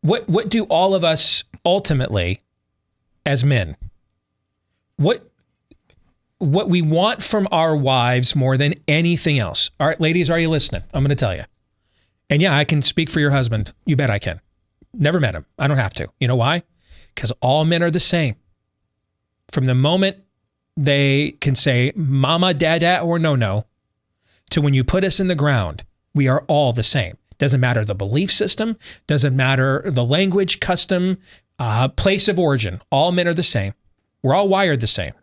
What do all of us ultimately, as men, what we want from our wives more than anything else? All right, ladies, are you listening? I'm going to tell you. And yeah, I can speak for your husband. You bet I can. Never met him. I don't have to. You know why? Because all men are the same. From the moment they can say mama, dada, or no, to when you put us in the ground, we are all the same. Doesn't matter the belief system, doesn't matter the language, custom, place of origin. All men are the same. We're all wired the same.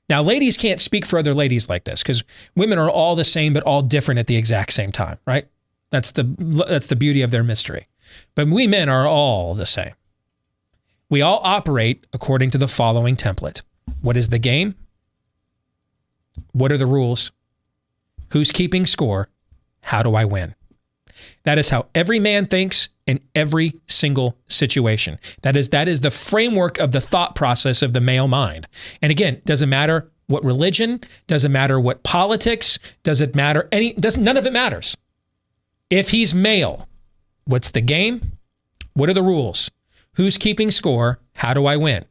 Now, ladies can't speak for other ladies like this because women are all the same, but all different at the exact same time, right? That's the beauty of their mystery. But we men are all the same. We all operate according to the following template. What is the game? What are the rules? Who's keeping score? How do I win? That is how every man thinks in every single situation. That is the framework of the thought process of the male mind. And again, doesn't matter what religion, doesn't matter what politics, doesn't matter none of it matters. If he's male, what's the game? What are the rules? Who's keeping score? How do I win?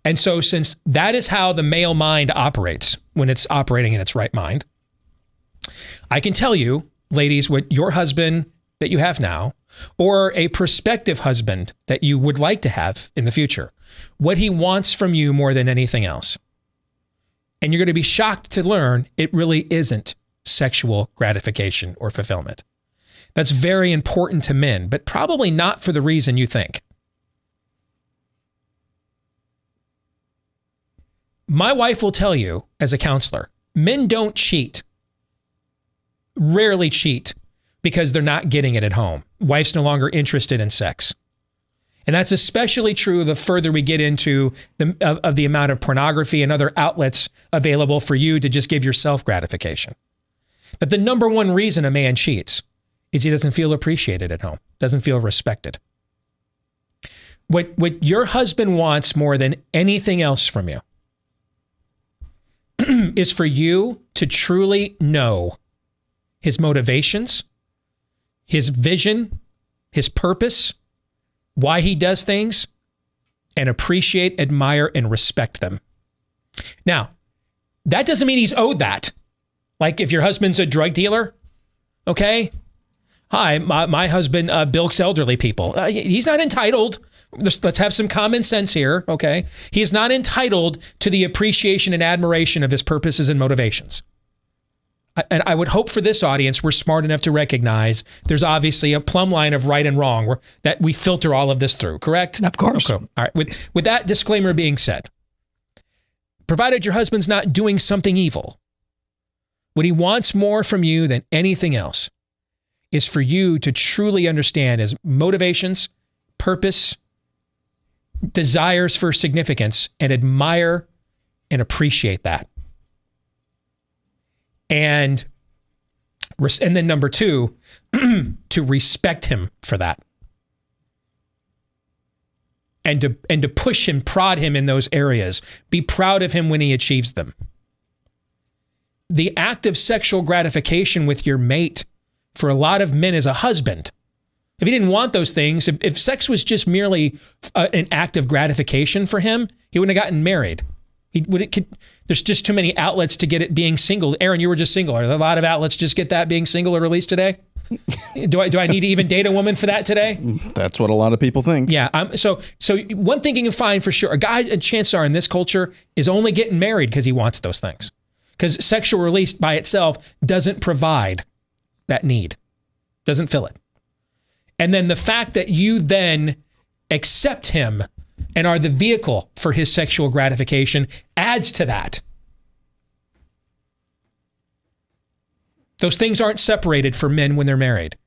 And so since that is how the male mind operates when it's operating in its right mind, I can tell you, ladies, what your husband that you have now, or a prospective husband that you would like to have in the future, what he wants from you more than anything else. And you're going to be shocked to learn it really isn't sexual gratification or fulfillment. That's very important to men, but probably not for the reason you think. My wife will tell you, as a counselor, men don't cheat. Rarely cheat because they're not getting it at home. Wife's no longer interested in sex. And that's especially true the further we get into the amount of pornography and other outlets available for you to just give yourself gratification. But the number one reason a man cheats is he doesn't feel appreciated at home, doesn't feel respected. What your husband wants more than anything else from you is for you to truly know his motivations, his vision, his purpose, why he does things, and appreciate, admire, and respect them. Now, that doesn't mean he's owed that. Like if your husband's a drug dealer, okay? Hi, my husband bilks elderly people. He's not entitled. Let's have some common sense here, okay? He is not entitled to the appreciation and admiration of his purposes and motivations. And I would hope for this audience, we're smart enough to recognize there's obviously a plumb line of right and wrong that we filter all of this through, correct? Of course. Okay. All right. With that disclaimer being said, provided your husband's not doing something evil, what he wants more from you than anything else is for you to truly understand his motivations, purpose, desires for significance, and admire and appreciate that. And then number two, to respect him for that. And to push him, prod him in those areas. Be proud of him when he achieves them. The act of sexual gratification with your mate for a lot of men is a husband. If he didn't want those things, if sex was just merely an act of gratification for him, he wouldn't have gotten married. There's just too many outlets to get it being single. Aaron, you were just single. Are there a lot of outlets just get that being single or released today? Do I need to even date a woman for that today? That's what a lot of people think. Yeah. So one thing you can find for sure, a guy, and chances are in this culture, is only getting married because he wants those things. Because sexual release by itself doesn't provide that need, doesn't fill it. And then the fact that you then accept him and are the vehicle for his sexual gratification adds to that. Those things aren't separated for men when they're married.